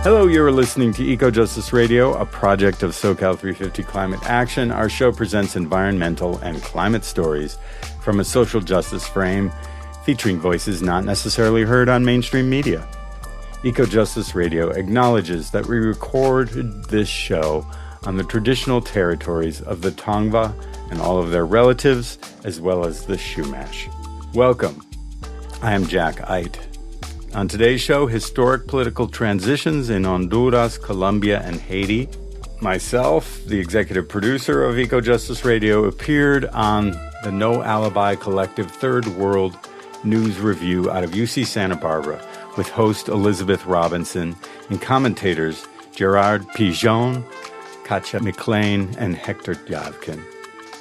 Hello, you're listening to EcoJustice Radio, a project of SoCal 350 Climate Action. Our show presents environmental and climate stories from a social justice frame, featuring voices not necessarily heard on mainstream media. EcoJustice Radio acknowledges that we recorded this show on the traditional territories of the Tongva and all of their relatives, as well as the Chumash. Welcome. I am Jack Eidt. On today's show, historic political transitions in Honduras, Colombia, and Haiti. Myself, the executive producer of EcoJustice Radio, appeared on the No Alibi Collective Third World News Review out of UC Santa Barbara with host Elizabeth Robinson and commentators Gerard Pigeon, Katja McLean, and Hector Javkin.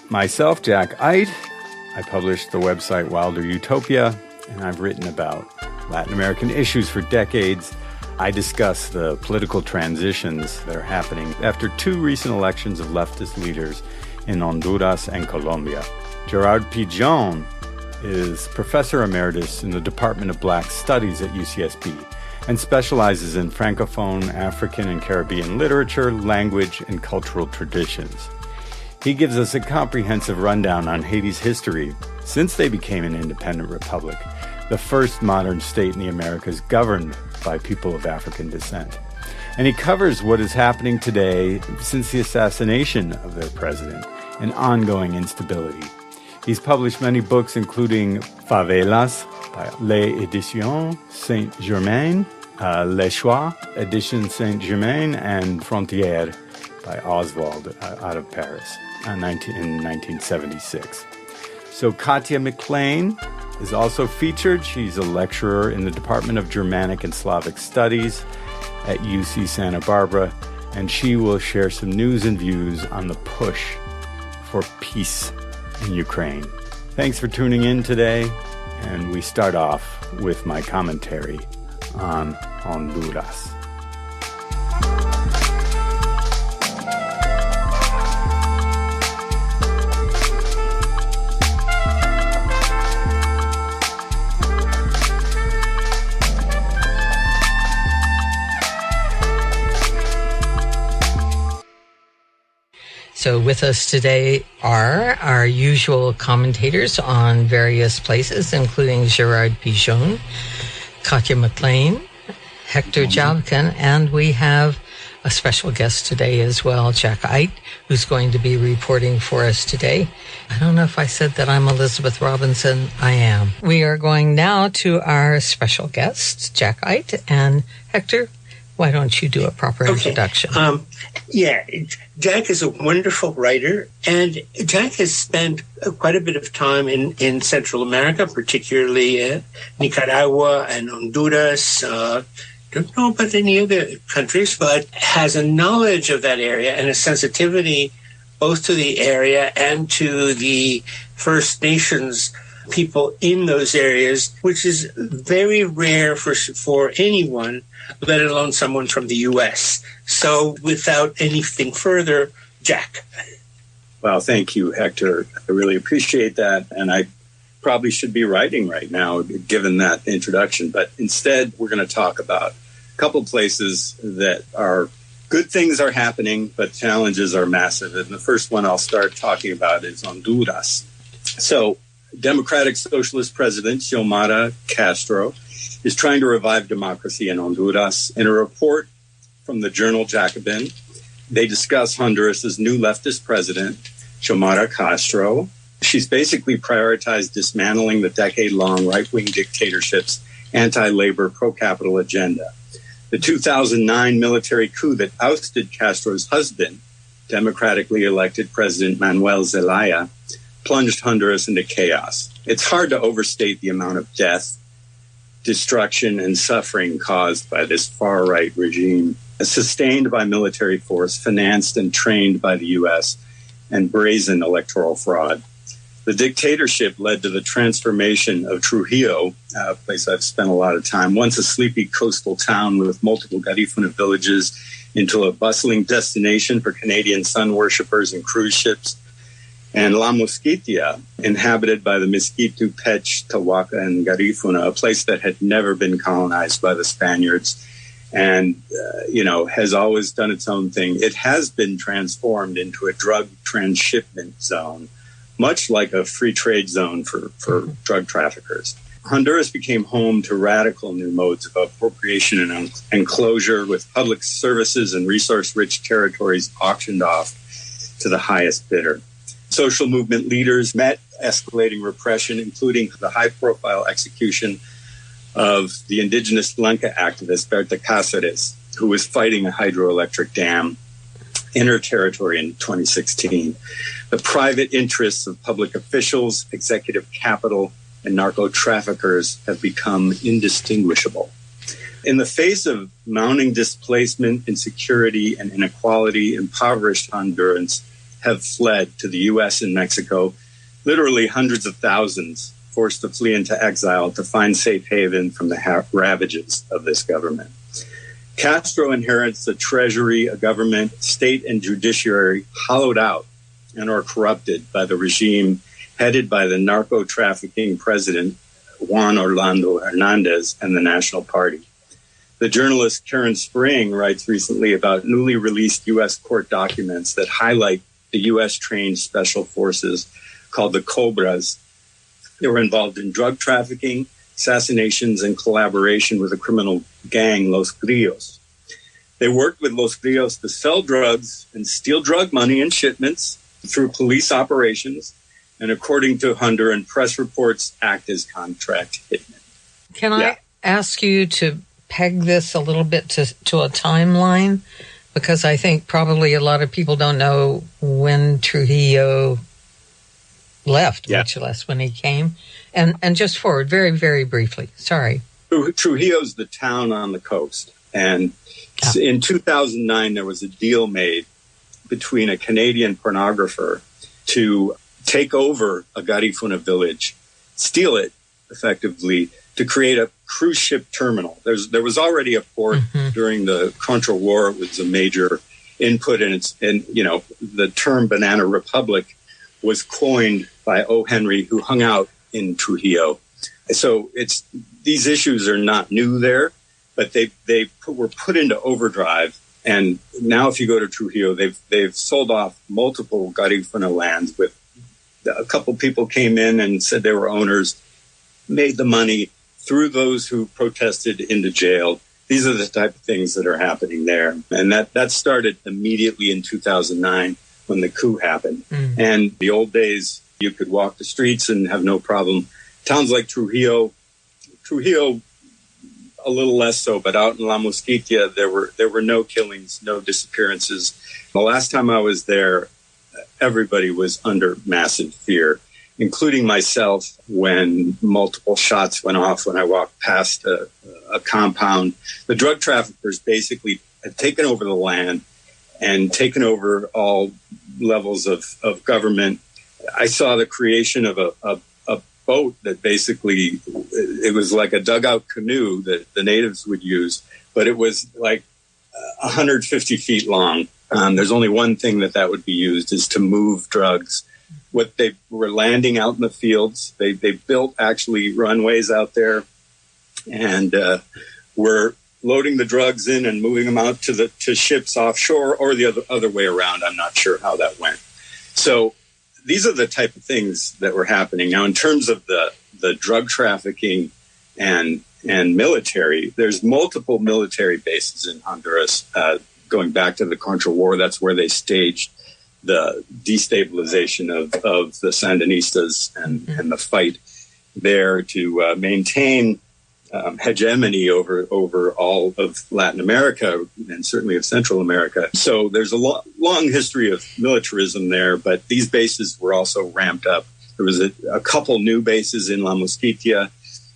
Myself, Jack Eidt, I published the website Wilder Utopia, and I've written about Latin American issues for decades. I discuss the political transitions that are happening after two recent elections of leftist leaders in Honduras and Colombia. Gerard Pigeon is Professor Emeritus in the Department of Black Studies at UCSB and specializes in Francophone, African, and Caribbean literature, language, and cultural traditions. He gives us a comprehensive rundown on Haiti's history since they became an independent republic, the first modern state in the Americas governed by people of African descent. And he covers what is happening today since the assassination of their president and ongoing instability. He's published many books, including Favelas by Les Éditions Saint-Germain, Les Choix, Edition Saint-Germain, and Frontières by Oswald out of Paris in 1976. So Katja McLean is also featured. She's a lecturer in the Department of Germanic and Slavic Studies at UC Santa Barbara, and she will share some news and views on the push for peace in Ukraine. Thanks for tuning in today, and we start off with my commentary on Honduras. So with us today are our usual commentators on various places, including Gerard Pigeon, Katja McLean, Hector Javkin, and we have a special guest today as well, Jack Eidt, who's going to be reporting for us today. I don't know if I said that I'm Elizabeth Robinson. I am. We are going now to our special guest, Jack Eidt, and Hector, why don't you do a proper introduction? Jack is a wonderful writer, and Jack has spent quite a bit of time in Central America, particularly Nicaragua and Honduras. Don't know about any other countries, but has a knowledge of that area and a sensitivity both to the area and to the First Nations people in those areas, which is very rare for anyone, let alone someone from the U.S. So without anything further, Jack. Well, thank you, Hector. I really appreciate that. And I probably should be writing right now, given that introduction. But instead, we're going to talk about a couple places that are good things are happening, but challenges are massive. And the first one I'll start talking about is Honduras. So Democratic Socialist President Xiomara Castro is trying to revive democracy in Honduras. In a report from the journal Jacobin, they discuss Honduras' new leftist president, Xiomara Castro. She's basically prioritized dismantling the decade-long right-wing dictatorship's anti-labor, pro-capital agenda. The 2009 military coup that ousted Castro's husband, democratically elected President Manuel Zelaya, plunged Honduras into chaos. It's hard to overstate the amount of death, destruction, and suffering caused by this far-right regime, sustained by military force, financed and trained by the U.S., and brazen electoral fraud. The dictatorship led to the transformation of Trujillo, a place I've spent a lot of time, once a sleepy coastal town with multiple Garifuna villages, into a bustling destination for Canadian sun worshippers and cruise ships. And La Mosquitia, inhabited by the Miskitu, Pech, Tawaka, and Garifuna, a place that had never been colonized by the Spaniards, and, has always done its own thing. It has been transformed into a drug transshipment zone, much like a free trade zone for drug traffickers. Honduras became home to radical new modes of appropriation and enclosure, with public services and resource-rich territories auctioned off to the highest bidder. Social movement leaders met escalating repression, including the high-profile execution of the indigenous Lenca activist Berta Cáceres, who was fighting a hydroelectric dam in her territory in 2016. The private interests of public officials, executive capital, and narco-traffickers have become indistinguishable. In the face of mounting displacement, insecurity, and inequality, impoverished Hondurans have fled to the U.S. and Mexico, literally hundreds of thousands forced to flee into exile to find safe haven from the ravages of this government. Castro inherits a treasury, a government, state, and judiciary hollowed out and are corrupted by the regime headed by the narco-trafficking president, Juan Orlando Hernandez, and the National Party. The journalist Karen Spring writes recently about newly released U.S. court documents that highlight the U.S.-trained special forces called the Cobras. They were involved in drug trafficking, assassinations, and collaboration with a criminal gang, Los Grillos. They worked with Los Grillos to sell drugs and steal drug money and shipments through police operations, and according to Honduran press reports, act as contract hitmen. Can I ask you to peg this a little bit to a timeline? Because I think probably a lot of people don't know when Trujillo left, much less when he came. And just forward, very, very briefly. Sorry. Trujillo's the town on the coast. And in 2009, there was a deal made between a Canadian pornographer to take over a Garifuna village, steal it effectively, to create a cruise ship terminal. There was already a port during the Contra War. It was a major input, and the term Banana Republic was coined by O. Henry, who hung out in Trujillo. So these issues are not new there, but they were put into overdrive. And now, if you go to Trujillo, they've sold off multiple Garifuna lands. With a couple people came in and said they were owners, made the money, threw those who protested into jail. These are the type of things that are happening there. And that started immediately in 2009 when the coup happened. And the old days, you could walk the streets and have no problem. Towns like Trujillo, a little less so, but out in La Mosquitia, there were no killings, no disappearances. The last time I was there, everybody was under massive fear, including myself, when multiple shots went off when I walked past a compound. The drug traffickers basically had taken over the land and taken over all levels of government. I saw the creation of a boat that basically, it was like a dugout canoe that the natives would use, but it was like 150 feet long. There's only one thing that would be used, is to move drugs. What they were landing out in the fields, they built actually runways out there, and were loading the drugs in and moving them out to ships offshore, or the other way around. I'm not sure how that went. So these are the type of things that were happening. Now, in terms of the drug trafficking and military, there's multiple military bases in Honduras. Going back to the Contra War, that's where they staged the destabilization of the Sandinistas and the fight there to maintain hegemony over all of Latin America and certainly of Central America. So there's a long history of militarism there, but these bases were also ramped up. There was a couple new bases in La Mosquitia.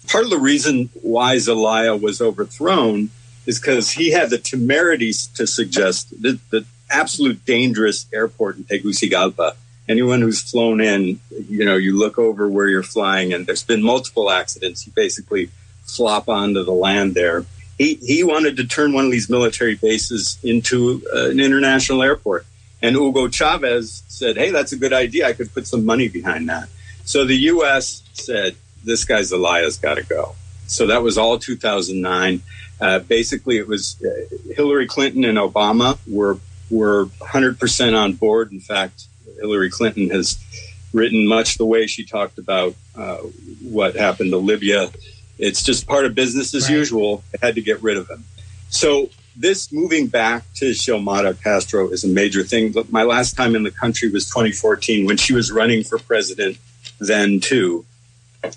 Part of the reason why Zelaya was overthrown is because he had the temerity to suggest the absolute dangerous airport in Tegucigalpa. Anyone who's flown in, you look over where you're flying, and there's been multiple accidents. You basically flop onto the land there. He wanted to turn one of these military bases into an international airport. And Hugo Chavez said, hey, that's a good idea. I could put some money behind that. So the U.S. said, this guy Zelaya's got to go. So that was all 2009. Basically, it was Hillary Clinton and Obama were 100% on board. In fact, Hillary Clinton has written much the way she talked about what happened to Libya. It's just part of business as usual. They had to get rid of him. So this moving back to Xiomara Castro is a major thing. But my last time in the country was 2014 when she was running for president then too,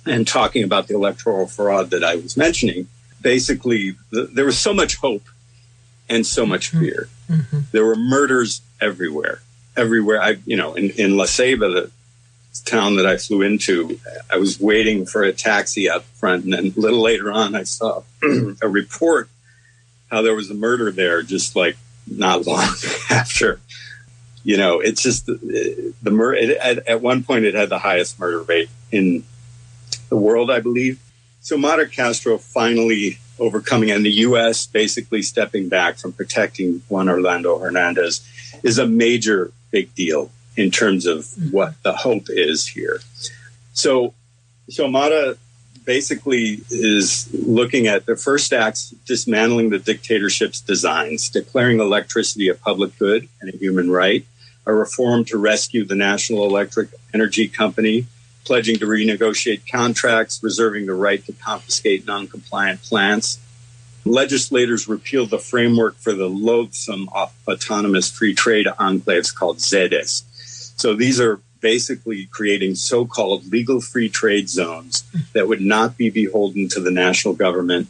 and talking about the electoral fraud that I was mentioning. Basically, there was so much hope and so much fear. Mm-hmm. There were murders everywhere. In La Ceiba, the town that I flew into, I was waiting for a taxi out front, and then a little later on, I saw a report how there was a murder there, just like not long after. It's just the murder. At one point, it had the highest murder rate in the world, I believe. Xiomara Castro finally overcoming, and the U.S. basically stepping back from protecting Juan Orlando Hernandez is a major big deal in terms of what the hope is here. So Xiomara basically is looking at the first acts, dismantling the dictatorship's designs, declaring electricity a public good and a human right, a reform to rescue the National Electric Energy Company, pledging to renegotiate contracts, reserving the right to confiscate non-compliant plants. Legislators repealed the framework for the loathsome autonomous free trade enclaves called ZEDES. So these are basically creating so-called legal free trade zones that would not be beholden to the national government,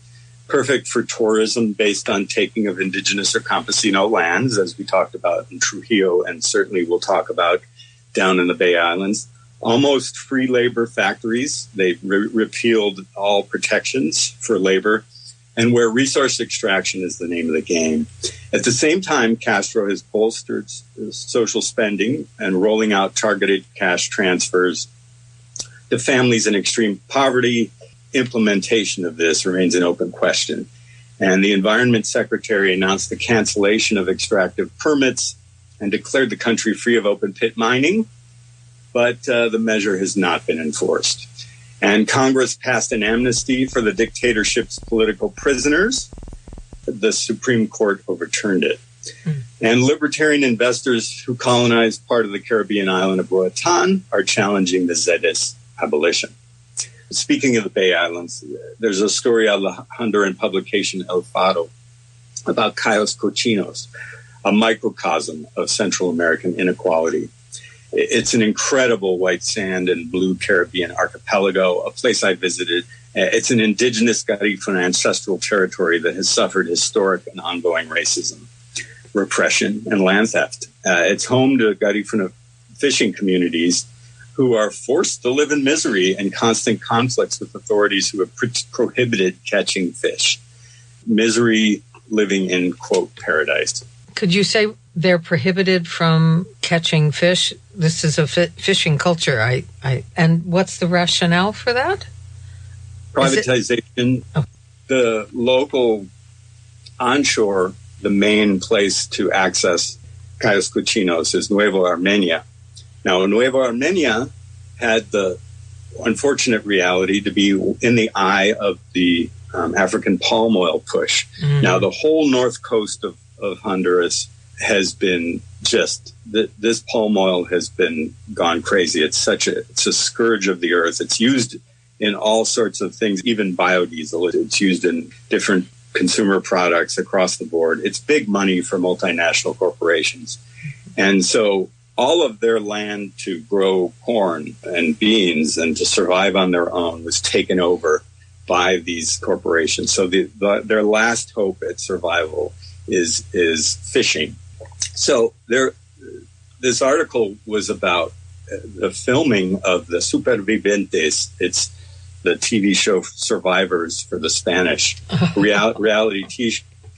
perfect for tourism based on taking of indigenous or campesino lands, as we talked about in Trujillo, and certainly we'll talk about down in the Bay Islands. Almost free labor factories. They repealed all protections for labor, and where resource extraction is the name of the game. At the same time, Castro has bolstered social spending and rolling out targeted cash transfers to families in extreme poverty. Implementation of this remains an open question. And the Environment Secretary announced the cancellation of extractive permits and declared the country free of open pit mining, but the measure has not been enforced. And Congress passed an amnesty for the dictatorship's political prisoners. The Supreme Court overturned it. And libertarian investors who colonized part of the Caribbean island of Roatan are challenging the ZEDES abolition. Speaking of the Bay Islands, there's a story out of the Honduran publication El Faro about Cayos Cochinos, a microcosm of Central American inequality. It's an incredible white sand and blue Caribbean archipelago, a place I visited. It's an indigenous Garifuna ancestral territory that has suffered historic and ongoing racism, repression, and land theft. It's home to Garifuna fishing communities who are forced to live in misery and constant conflicts with authorities who have prohibited catching fish. Misery living in, quote, paradise. Could you say they're prohibited from catching fish? This is a fishing culture. And what's the rationale for that? Privatization. The local onshore, the main place to access Cayos Cochinos is Nuevo Armenia. Now, Nuevo Armenia had the unfortunate reality to be in the eye of the African palm oil push. Now, the whole north coast of Honduras has been just, this palm oil has been gone crazy. It's a scourge of the earth. It's used in all sorts of things, even biodiesel. It's used in different consumer products across the board. It's big money for multinational corporations. And so all of their land to grow corn and beans and to survive on their own was taken over by these corporations. So their last hope at survival is fishing. So this article was about the filming of the Supervivientes. It's the TV show Survivors for the Spanish reality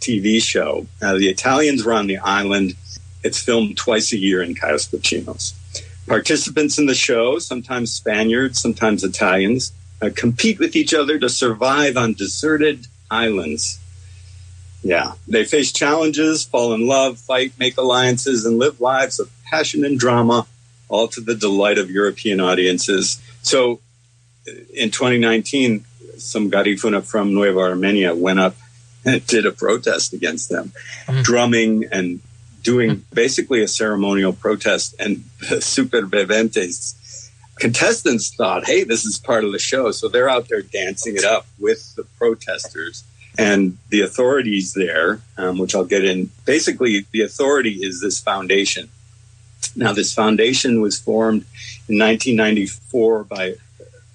TV show. The Italians were on the island. It's filmed twice a year in Cayos Cochinos. Participants in the show, sometimes Spaniards, sometimes Italians, compete with each other to survive on deserted islands. Yeah, they face challenges, fall in love, fight, make alliances, and live lives of passion and drama, all to the delight of European audiences. So in 2019, some Garifuna from Nueva Armenia went up and did a protest against them, drumming and doing basically a ceremonial protest. And the Supervivientes contestants thought, hey, this is part of the show. So they're out there dancing it up with the protesters. And the authorities there, which I'll get in, basically the authority is this foundation. Now, this foundation was formed in 1994 by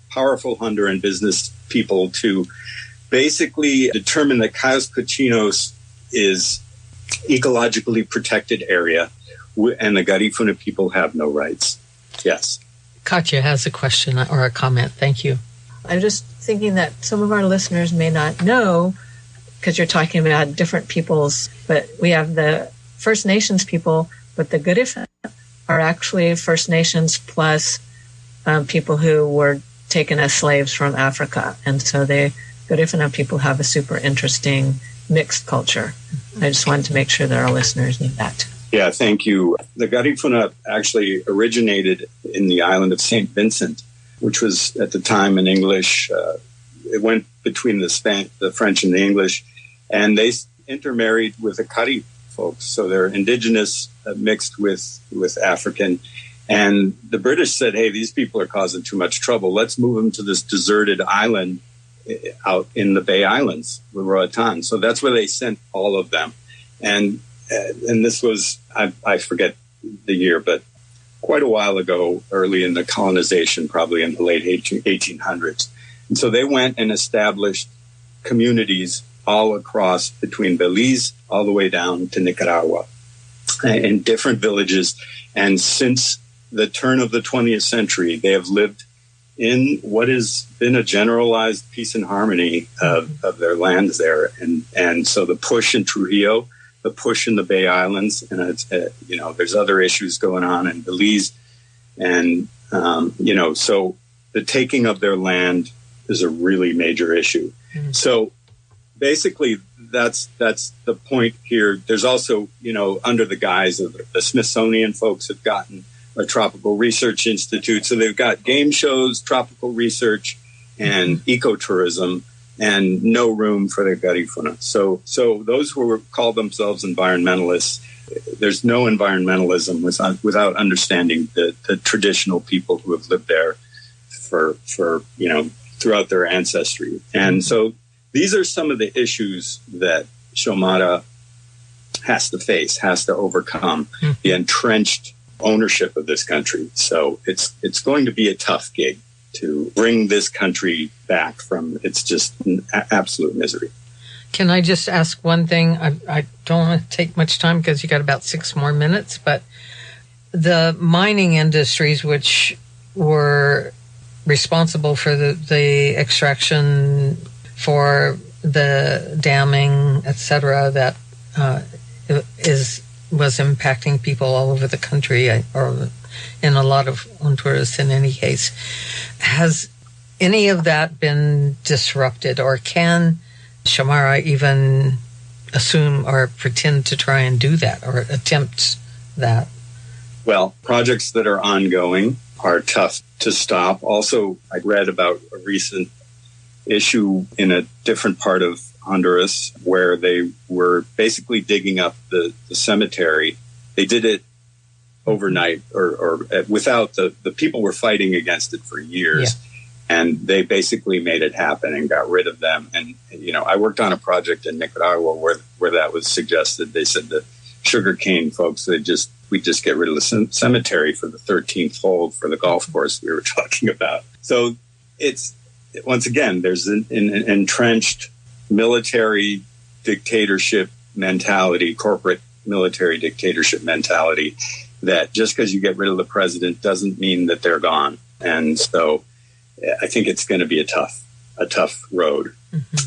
powerful Honduran business people to basically determine that Cayos Cochinos is ecologically protected area and the Garifuna people have no rights. Yes. Katya has a question or a comment. Thank you. I'm just thinking that some of our listeners may not know, because you're talking about different peoples, but we have the First Nations people, but the Garifuna are actually First Nations plus people who were taken as slaves from Africa. And so the Garifuna people have a super interesting mixed culture. I just wanted to make sure that our listeners knew that. Yeah, thank you. The Garifuna actually originated in the island of St. Vincent, which was at the time in English. It went between the French and the English, and they intermarried with the Carib folks. So they're indigenous mixed with African. And the British said, hey, these people are causing too much trouble. Let's move them to this deserted island out in the Bay Islands, Roatan. So that's where they sent all of them. And this was, I forget the year, but quite a while ago, early in the colonization, probably in the late 1800s. And so they went and established communities all across between Belize all the way down to Nicaragua in different villages. And since the turn of the 20th century, they have lived in what has been a generalized peace and harmony of their lands there. And so the push in Trujillo, the push in the Bay Islands, and it's, there's other issues going on in Belize. And, so the taking of their land is a really major issue. Mm-hmm. So basically that's the point here. There's also, under the guise of the Smithsonian folks have gotten a tropical research institute. So they've got game shows, tropical research, and ecotourism, and no room for the Garifuna. So those who call themselves environmentalists, there's no environmentalism without understanding the traditional people who have lived there for throughout their ancestry. And so these are some of the issues that Xiomara has to face, has to overcome, the entrenched ownership of this country. So it's going to be a tough gig to bring this country back from its just absolute misery. Can I just ask one thing? I don't want to take much time because you got about 6 more minutes, but the mining industries, which were responsible for the extraction, for the damming, etc., that was impacting people all over the country, or in a lot of Honduras in any case. Has any of that been disrupted, or can Xiomara even assume or pretend to try and do that or attempt that? Well, projects that are ongoing are tough to stop. Also, I read about a recent issue in a different part of Honduras where they were basically digging up the cemetery. They did it overnight or without the people were fighting against it for years. Yeah. And they basically made it happen and got rid of them. And, I worked on a project in Nicaragua where that was suggested. They said the sugarcane folks, we'd just get rid of the cemetery for the 13th hole for the golf course we were talking about. So it's, once again, there's an entrenched military dictatorship mentality, corporate military dictatorship mentality, that just because you get rid of the president doesn't mean that they're gone. And so I think it's going to be a tough road. Mm-hmm.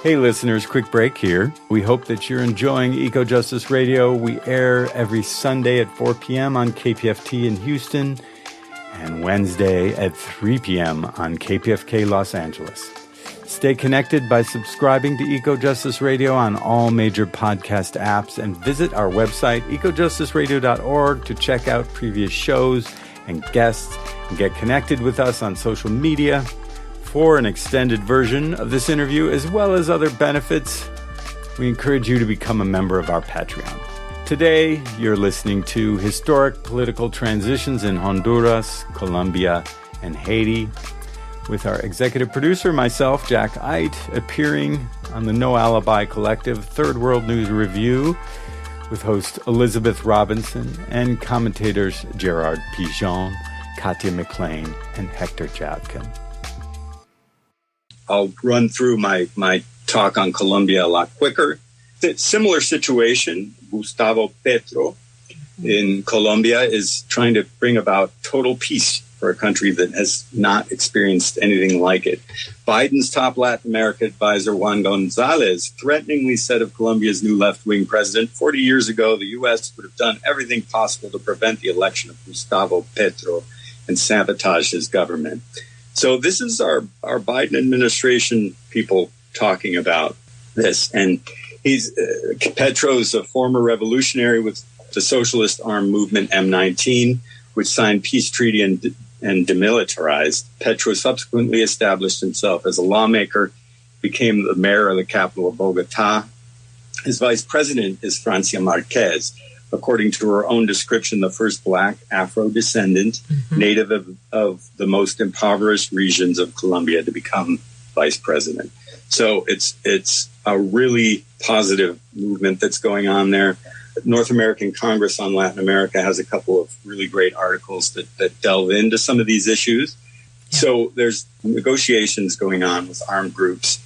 Hey listeners, quick break here. We hope that you're enjoying EcoJustice Radio. We air every Sunday at 4 p.m. on KPFT in Houston and Wednesday at 3 p.m. on KPFK Los Angeles. Stay connected by subscribing to EcoJustice Radio on all major podcast apps and visit our website, ecojusticeradio.org, to check out previous shows and guests and get connected with us on social media. For an extended version of this interview, as well as other benefits, we encourage you to become a member of our Patreon. Today, you're listening to historic political transitions in Honduras, Colombia, and Haiti, with our executive producer, myself, Jack Eidt, appearing on the No Alibi Collective Third World News Review, with host Elizabeth Robinson and commentators Gerard Pigeon, Katya McLean, and Hector Javkin. I'll run through my talk on Colombia a lot quicker. Similar situation, Gustavo Petro in Colombia is trying to bring about total peace for a country that has not experienced anything like it. Biden's top Latin America advisor, Juan Gonzalez, threateningly said of Colombia's new left-wing president, 40 years ago, the U.S. would have done everything possible to prevent the election of Gustavo Petro and sabotage his government. So this is our Biden administration people talking about this. And Petro's a former revolutionary with the socialist armed movement M19, which signed peace treaty and demilitarized. Petro subsequently established himself as a lawmaker, became the mayor of the capital of Bogota. His vice president is Francia Marquez, according to her own description, the first Black Afro-descendant, native of the most impoverished regions of Colombia to become vice president. So it's a really positive movement that's going on there. North American Congress on Latin America has a couple of really great articles that delve into some of these issues. Yeah. So there's negotiations going on with armed groups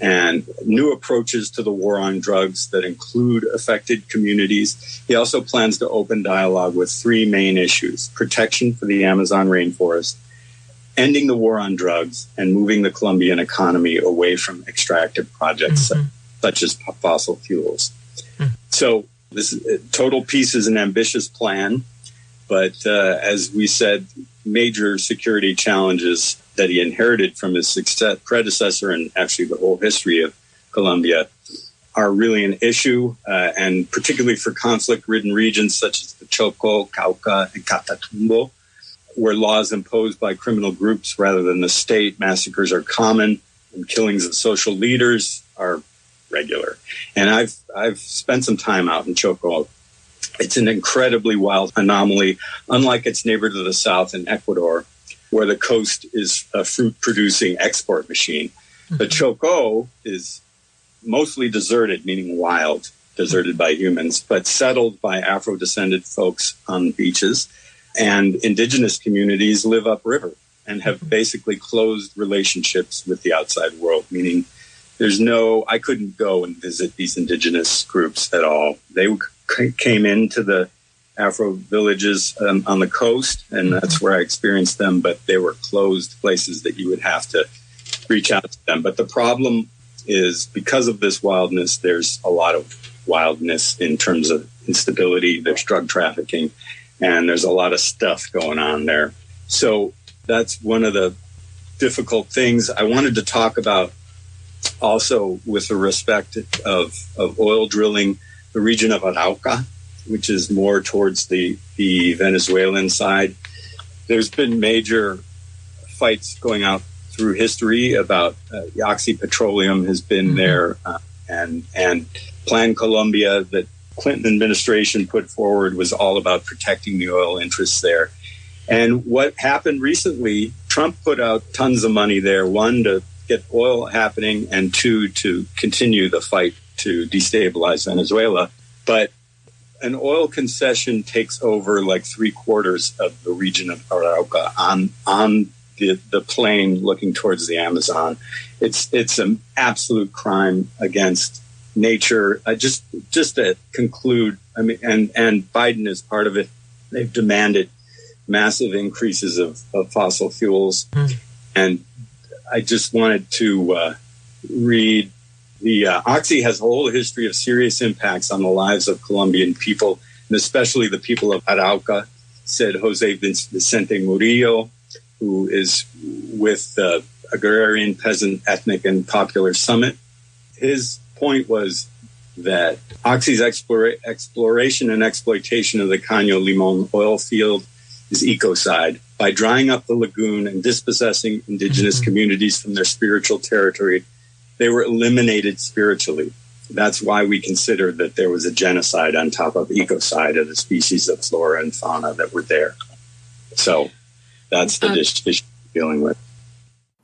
and new approaches to the war on drugs that include affected communities. He also plans to open dialogue with three main issues: protection for the Amazon rainforest, ending the war on drugs, and moving the Colombian economy away from extractive projects such as fossil fuels. So this total peace is an ambitious plan, but as we said, major security challenges that he inherited from his predecessor and actually the whole history of Colombia are really an issue, and particularly for conflict-ridden regions such as the Choco, Cauca, and Catatumbo, where laws imposed by criminal groups rather than the state. Massacres are common, and killings of social leaders are regular. And I've spent some time out in Choco. It's an incredibly wild anomaly, unlike its neighbor to the south in Ecuador, where the coast is a fruit-producing export machine. The Choco is mostly deserted, meaning wild, deserted by humans, but settled by Afro-descended folks on beaches. And indigenous communities live upriver and have basically closed relationships with the outside world, meaning I couldn't go and visit these indigenous groups at all. They came into the Afro villages on the coast, and that's where I experienced them, but they were closed places that you would have to reach out to them. But the problem is, because of this wildness, there's a lot of wildness in terms of instability, there's drug trafficking, and there's a lot of stuff going on there. So that's one of the difficult things. I wanted to talk about also, with the respect of oil drilling, the region of Arauca, which is more towards the Venezuelan side. There's been major fights going out through history about Oxy Petroleum has been there, and Plan Colombia that Clinton administration put forward was all about protecting the oil interests there. And what happened recently, Trump put out tons of money there, one, to get oil happening, and two, to continue the fight to destabilize Venezuela. But an oil concession takes over like 3/4 of the region of Arauca on the plain looking towards the Amazon. It's an absolute crime against nature. Just to conclude, I mean, and Biden is part of it. They've demanded massive increases of fossil fuels, and I just wanted to read. The Oxy has a whole history of serious impacts on the lives of Colombian people, and especially the people of Arauca, said Jose Vicente Murillo, who is with the Agrarian Peasant Ethnic and Popular Summit. His point was that Oxy's exploration and exploitation of the Caño Limón oil field is ecocide. By drying up the lagoon and dispossessing indigenous communities from their spiritual territory, they were eliminated spiritually. That's why we consider that there was a genocide on top of ecocide of the species of flora and fauna that were there. So that's the issue we're dealing with.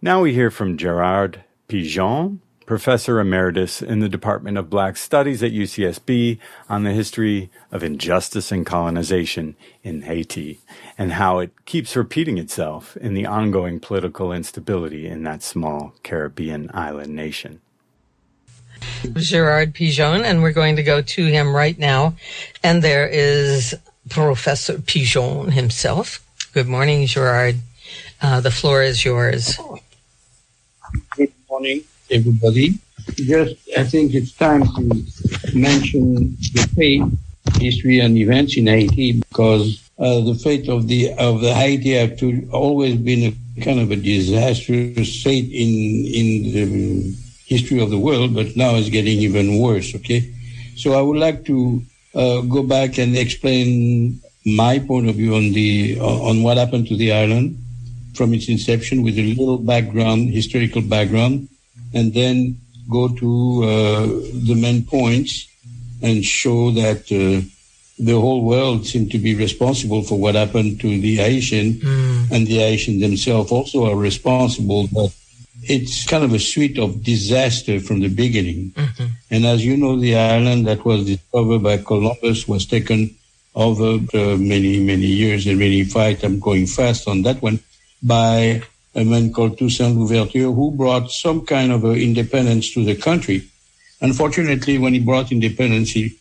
Now we hear from Gerard Pigeon, Professor Emeritus in the Department of Black Studies at UCSB, on the history of injustice and colonization in Haiti and how it keeps repeating itself in the ongoing political instability in that small Caribbean island nation. Gerard Pigeon, and we're going to go to him right now. And there is Professor Pigeon himself. Good morning, Gerard. The floor is yours. Good morning, everybody. I think it's time to mention the fate, history, and events in Haiti, because the fate of the Haiti have always been a kind of a disastrous fate in the history of the world, but now it's getting even worse. Okay, so I would like to go back and explain my point of view on what happened to the island from its inception, with a little background, historical background, and then go to the main points and show that the whole world seemed to be responsible for what happened to the Haitian, and the Haitians themselves also are responsible, but it's kind of a suite of disaster from the beginning. And as you know, the island that was discovered by Columbus was taken over many, many years and many fights. I'm going fast on that one, by a man called Toussaint Louverture, who brought some kind of independence to the country. Unfortunately, when he brought independence, he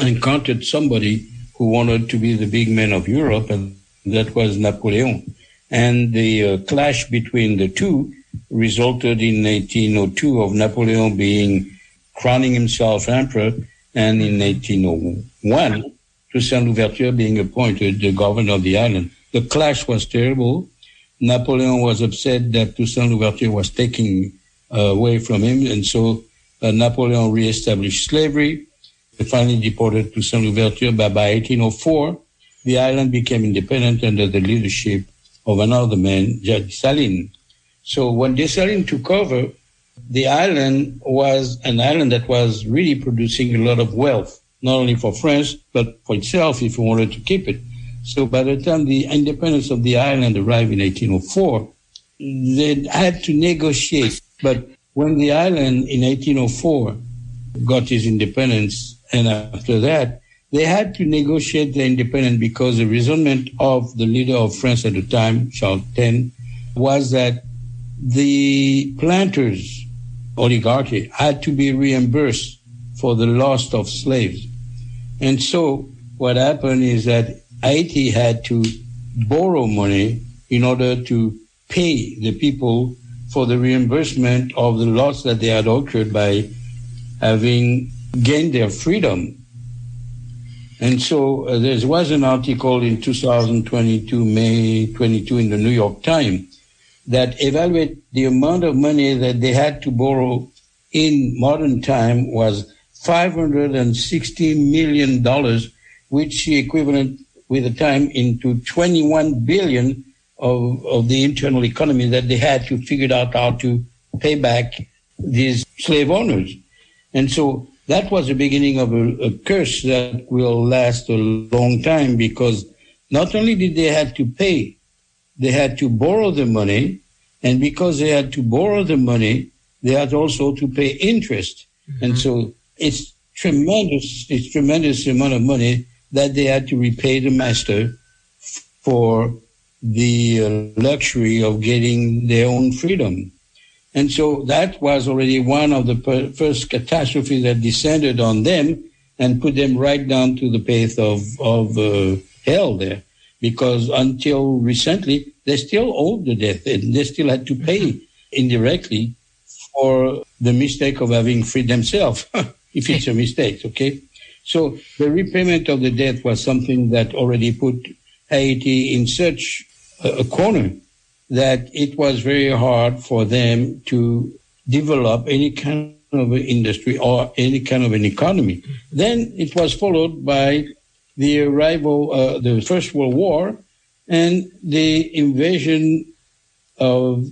encountered somebody who wanted to be the big man of Europe, and that was Napoleon. And the clash between the two resulted in 1802 of Napoleon crowning himself emperor, and in 1801, Toussaint Louverture being appointed the governor of the island. The clash was terrible. Napoleon was upset that Toussaint Louverture was taking away from him, and so Napoleon reestablished slavery. They finally deported Toussaint Louverture, but by 1804, the island became independent under the leadership of another man, Dessalines. So when Dessalines took over, the island was an island that was really producing a lot of wealth, not only for France, but for itself if it wanted to keep it. So by the time the independence of the island arrived in 1804, they had to negotiate. But when the island in 1804 got its independence, and after that, they had to negotiate their independence because the resentment of the leader of France at the time, Charles X, was that the planters, oligarchy, had to be reimbursed for the loss of slaves. And so what happened is that Haiti had to borrow money in order to pay the people for the reimbursement of the loss that they had occurred by having gained their freedom. And so there was an article in 2022, May 22, in the New York Times that evaluated the amount of money that they had to borrow in modern time was $560 million, which is equivalent with the time into 21 billion of the internal economy that they had to figure out how to pay back these slave owners. And so that was the beginning of a curse that will last a long time, because not only did they have to pay, they had to borrow the money, and because they had to borrow the money, they had also to pay interest. And so it's tremendous amount of money that they had to repay the master for the luxury of getting their own freedom. And so that was already one of the first catastrophes that descended on them and put them right down to the path of hell there. Because until recently, they still owed the debt, and they still had to pay indirectly for the mistake of having freed themselves, if it's a mistake, okay? So the repayment of the debt was something that already put Haiti in such a corner that it was very hard for them to develop any kind of an industry or any kind of an economy. Then it was followed by the arrival, the First World War, and the invasion of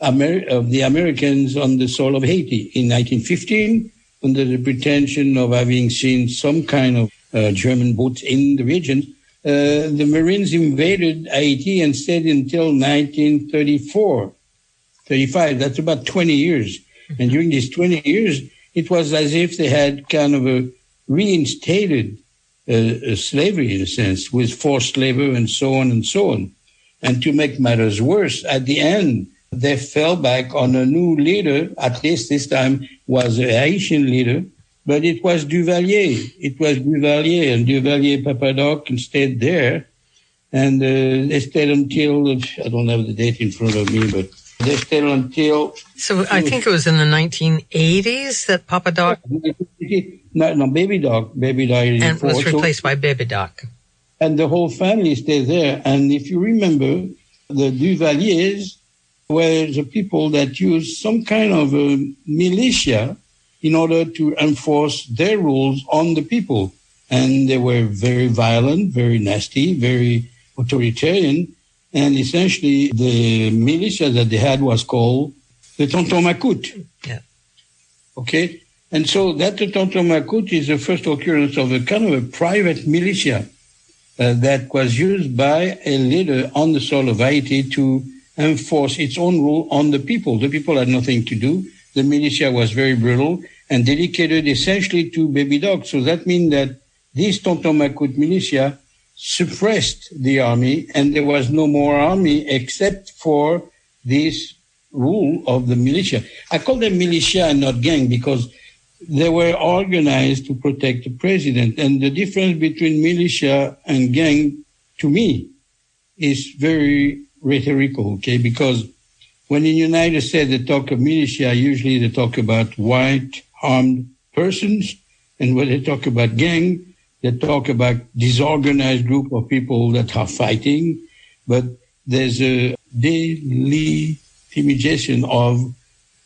the Americans on the soil of Haiti in 1915, under the pretension of having seen some kind of German boats in the region. The Marines invaded Haiti and stayed until 1935. That's about 20 years. And during these 20 years, it was as if they had kind of reinstated slavery, in a sense, with forced labor and so on and so on. And to make matters worse, at the end, they fell back on a new leader, at least this time was a Haitian leader, but it was Duvalier. It was Duvalier, and Duvalier Papadoc stayed there. And they stayed until, I don't have the date in front of me, but they stayed until... So I think it was in the 1980s that Papadoc... No, Baby Doc. Baby Doc. And was replaced by Baby Doc. And the whole family stayed there. And if you remember, the Duvaliers were the people that used some kind of a militia in order to enforce their rules on the people. And they were very violent, very nasty, very authoritarian. And essentially, the militia that they had was called the Tonton Macoute. Yeah. Okay? And so that the Tonton Macoute is the first occurrence of a kind of a private militia that was used by a leader on the soil of Haiti to enforce its own rule on the people. The people had nothing to do. The militia was very brutal and dedicated essentially to Baby Doc. So that means that this Tonton Macoute militia suppressed the army, and there was no more army except for this rule of the militia. I call them militia and not gang because they were organized to protect the president. And the difference between militia and gang, to me, is very rhetorical, okay? Because when in the United States they talk of militia, usually they talk about white armed persons. And when they talk about gang, they talk about disorganized group of people that are fighting. But there's a delegitimization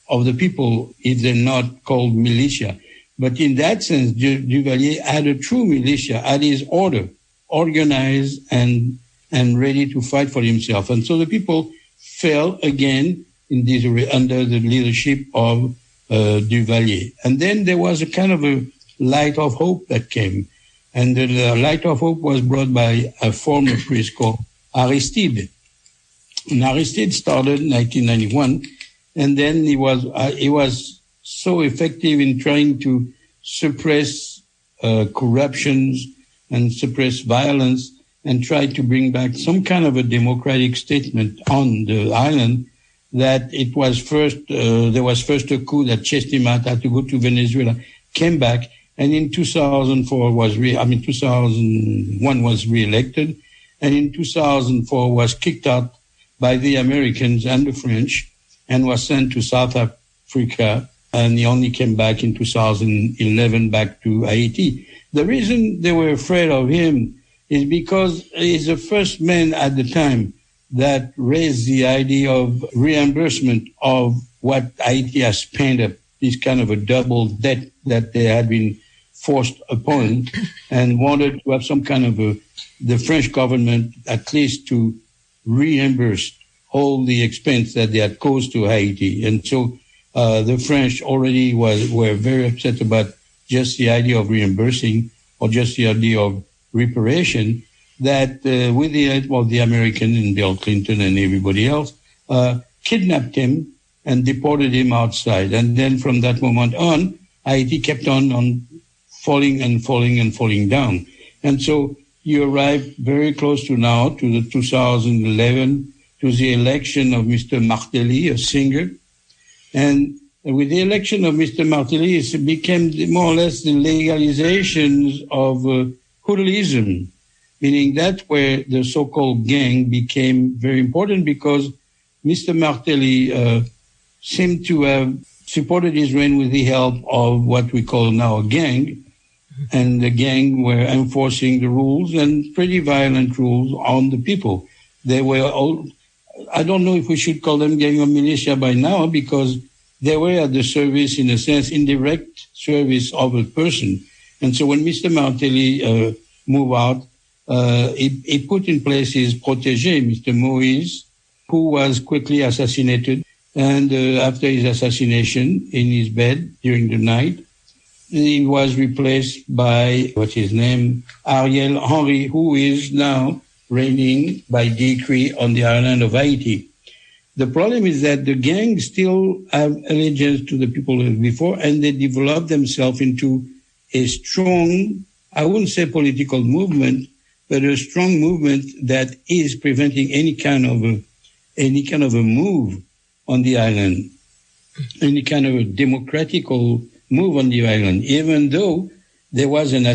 of the people if they're not called militia. But in that sense, Duvalier had a true militia at his order, organized and ready to fight for himself. And so the people fell again in this, under the leadership of Duvalier. And then there was a kind of a light of hope that came. And the light of hope was brought by a former priest called Aristide. And Aristide started in 1991. And then he was so effective in trying to suppress corruptions and suppress violence and try to bring back some kind of a democratic statement on the island that it was first, there was first a coup that chased him out, had to go to Venezuela, came back, and in 2001 was re-elected, and in 2004 was kicked out by the Americans and the French, and was sent to South Africa, and he only came back in 2011 back to Haiti. The reason they were afraid of him is because he's the first man at the time that raised the idea of reimbursement of what Haiti has spent, this kind of a double debt that they had been forced upon, and wanted to have some kind of the French government at least to reimburse all the expense that they had caused to Haiti. And so the French already were very upset about just the idea of reimbursing or just the idea of reparation, that with the help of the American and Bill Clinton and everybody else, kidnapped him and deported him outside. And then from that moment on, Haiti kept on falling and falling and falling down. And so you arrive very close to now, to the 2011, to the election of Mr. Martelly, a singer. And with the election of Mr. Martelly, it became more or less the legalization of hooliganism, meaning that where the so-called gang became very important because Mr. Martelly seemed to have supported his reign with the help of what we call now a gang. And the gang were enforcing the rules and pretty violent rules on the people. They were all, I don't know if we should call them gang or militia by now because they were at the service, in a sense, indirect service of a person. And so when Mr. Martelly moved out, he put in place his protégé, Mr. Moise, who was quickly assassinated. And after his assassination in his bed during the night, he was replaced by, what's his name, Ariel Henry, who is now reigning by decree on the island of Haiti. The problem is that the gangs still have allegiance to the people before, and they develop themselves into a strong, I wouldn't say political movement, but a strong movement that is preventing any kind of a move on the island, any kind of a democratical move on the island, even though there was an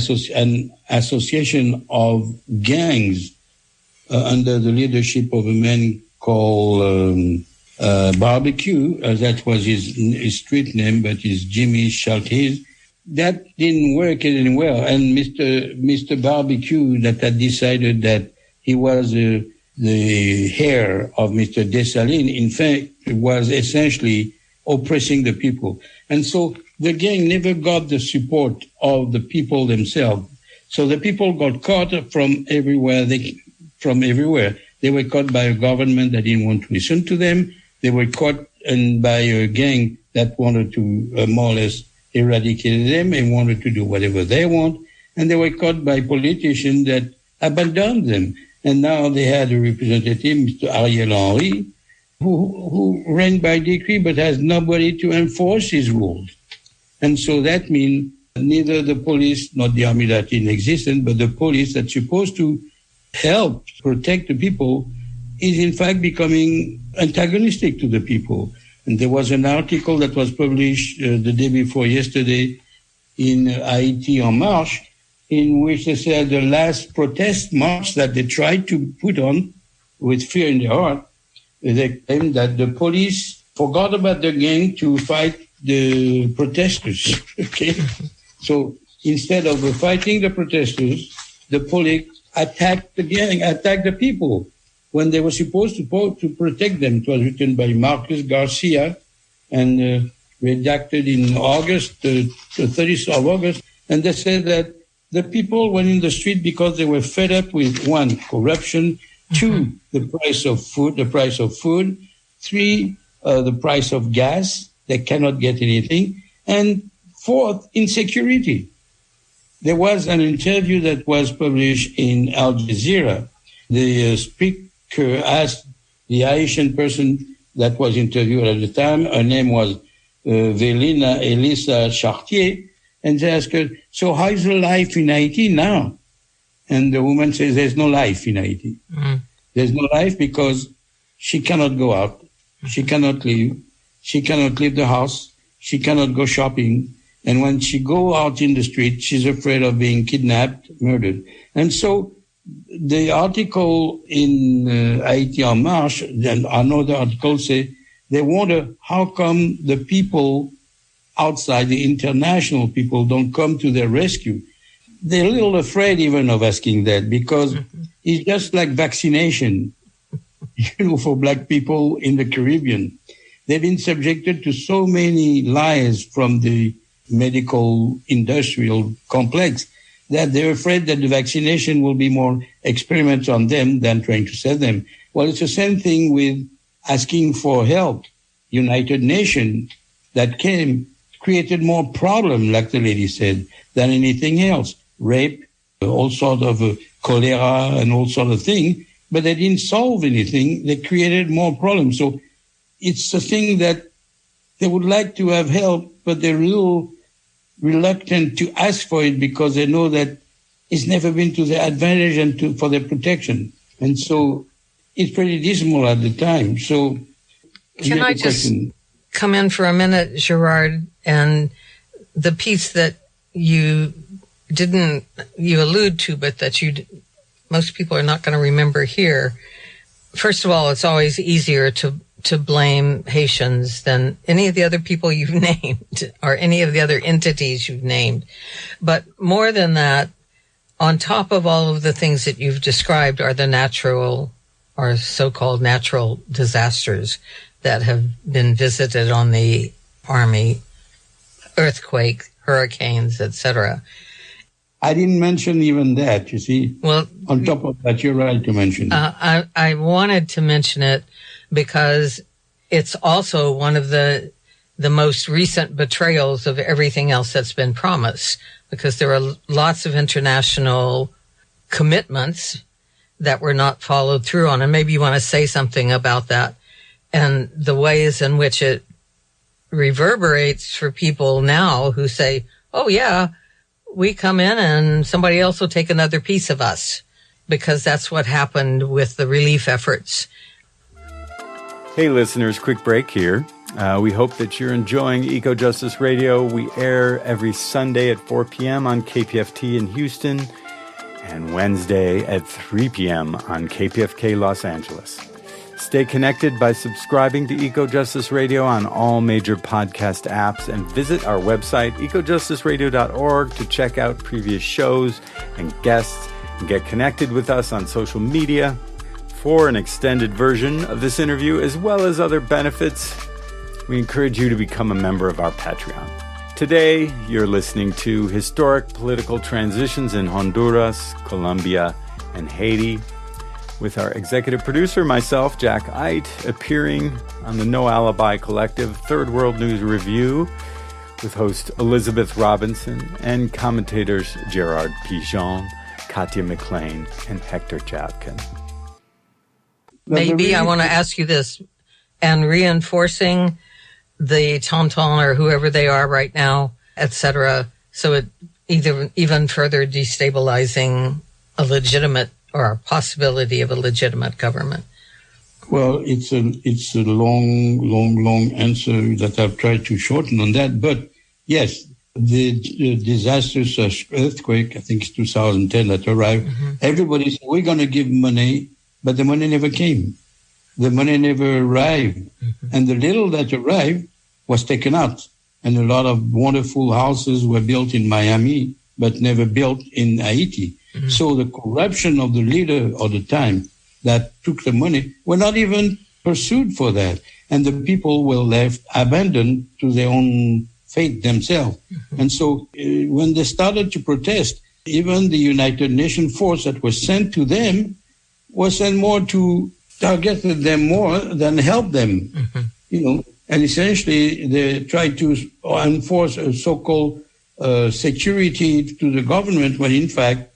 association of gangs under the leadership of a man called Barbecue, that was his street name, but it's Jimmy Shaltiz. That didn't work anywhere, and Mr. Barbecue that had decided that he was the heir of Mr. Dessalines, in fact, was essentially oppressing the people. And so the gang never got the support of the people themselves. So the people got caught from everywhere. They were caught by a government that didn't want to listen to them. They were caught by a gang that wanted to more or less eradicate them and wanted to do whatever they want. And they were caught by politicians that abandoned them. And now they had a representative, Mr. Ariel Henry, who ran by decree but has nobody to enforce his rules. And so that means neither the police, not the army that in existence, but the police that's supposed to help protect the people is in fact becoming antagonistic to the people. And there was an article that was published the day before yesterday in Haiti en Marche, in which they said the last protest march that they tried to put on with fear in their heart, they claimed that the police forgot about the gang to fight the protesters. Okay? So instead of fighting the protesters, the police attacked the gang, attacked the people when they were supposed to protect them. It was written by Marcus Garcia and redacted in August, the 30th of August. And they said that the people went in the street because they were fed up with, one, corruption, two, the price of food, three, the price of gas. They cannot get anything. And fourth, insecurity. There was an interview that was published in Al Jazeera. The speaker asked the Haitian person that was interviewed at the time, her name was Velina Elisa Chartier, and they asked her, so how is the life in Haiti now? And the woman says, there's no life in Haiti. Mm. There's no life because she cannot go out. She cannot leave. She cannot leave the house. She cannot go shopping. And when she go out in the street, she's afraid of being kidnapped, murdered. And so the article in Haiti en Marche, and another article say, they wonder how come the people outside, the international people, don't come to their rescue. They're a little afraid even of asking that because it's just like vaccination, for black people in the Caribbean. They've been subjected to so many lies from the medical industrial complex that they're afraid that the vaccination will be more experiments on them than trying to save them. Well, it's the same thing with asking for help. United Nations that created more problem, like the lady said, than anything else. Rape, all sorts of cholera and all sorts of things, but they didn't solve anything. They created more problems. So it's a thing that they would like to have help, but they're a little reluctant to ask for it because they know that it's never been to their advantage and for their protection. And so it's pretty dismal at the time. So can I just come in for a minute, Gerard, and the piece that you allude to, but that most people are not going to remember here. First of all, it's always easier to blame Haitians than any of the other people you've named or any of the other entities you've named. But more than that, on top of all of the things that you've described are the natural or so-called natural disasters that have been visited on the Army, earthquake, hurricanes, etc. I didn't mention even that, you see. Well, on top of that, you're right to mention it. I wanted to mention it because it's also one of the most recent betrayals of everything else that's been promised, because there are lots of international commitments that were not followed through on. And maybe you want to say something about that and the ways in which it reverberates for people now who say, oh yeah, we come in and somebody else will take another piece of us, because that's what happened with the relief efforts. Hey listeners, quick break here. We hope that you're enjoying EcoJustice Radio. We air every Sunday at 4 p.m. on KPFT in Houston and Wednesday at 3 p.m. on KPFK Los Angeles. Stay connected by subscribing to EcoJustice Radio on all major podcast apps, and visit our website, ecojusticeradio.org, to check out previous shows and guests and get connected with us on social media. For an extended version of this interview, as well as other benefits, we encourage you to become a member of our Patreon. Today, you're listening to historic political transitions in Honduras, Colombia, and Haiti, with our executive producer, myself, Jack Eidt, appearing on the No Alibi Collective Third World News Review with host Elizabeth Robinson and commentators Gerard Pigeon, Katia McLean, and Hector Chapkin. Maybe I want to ask you this, and reinforcing the Tonton or whoever they are right now, etc., so it even further destabilizing a legitimate or a possibility of a legitimate government? Well, it's a long answer that I've tried to shorten on that. But yes, the disastrous earthquake, I think it's 2010 that arrived, everybody said, we're going to give money, but the money never came. The money never arrived. And the little that arrived was taken out. And a lot of wonderful houses were built in Miami, but never built in Haiti. So the corruption of the leader of the time that took the money were not even pursued for that. And the people were left abandoned to their own fate themselves. And so when they started to protest, even the United Nations force that was sent to them was sent more to target them more than help them. And essentially they tried to enforce a so-called security to the government, when in fact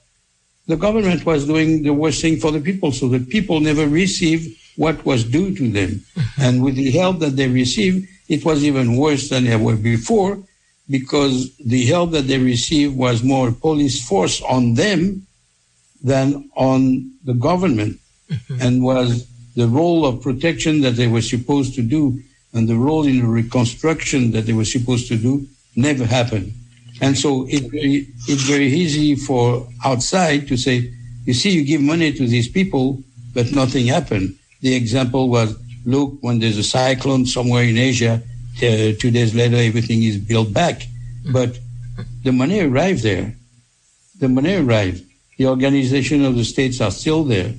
the government was doing the worst thing for the people. So the people never received what was due to them. And with the help that they received, it was even worse than they were before, because the help that they received was more police force on them than on the government, and was the role of protection that they were supposed to do and the role in the reconstruction that they were supposed to do never happened. And so it's very easy for outside to say, you see, you give money to these people, but nothing happened. The example was, look, when there's a cyclone somewhere in Asia, 2 days later, everything is built back. But the money arrived there. The money arrived. The organization of the states are still there.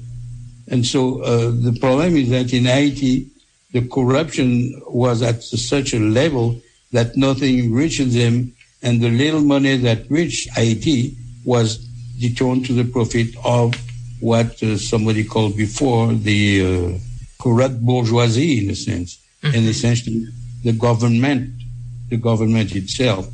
And so the problem is that in Haiti, the corruption was at such a level that nothing reaches them. And the little money that reached Haiti was returned to the profit of what somebody called before the corrupt bourgeoisie, in a sense, and essentially the government itself.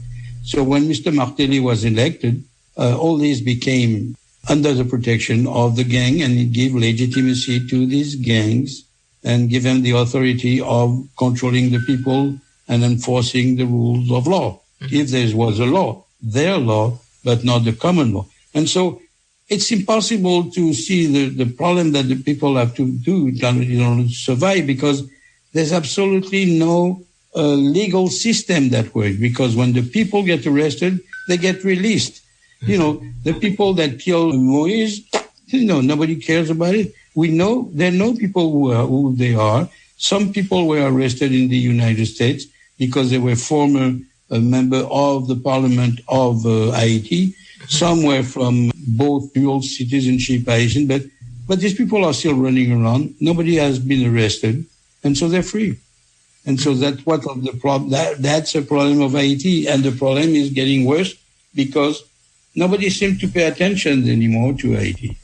So when Mr. Martelly was elected, all this became under the protection of the gang, and it gave legitimacy to these gangs and gave them the authority of controlling the people and enforcing the rules of law. If there was a law, their law, but not the common law. And so it's impossible to see the problem that the people have to do to survive, because there's absolutely no legal system that works. Because when the people get arrested, they get released. The people that killed Moise, nobody cares about it. There know people who they are. Some people were arrested in the United States because they were former member of the parliament of Haiti. Some were from both dual citizenship Haitian, but these people are still running around. Nobody has been arrested, and so they're free. And so that's what of the problem. That's a problem of Haiti, and the problem is getting worse because nobody seems to pay attention anymore to Haiti.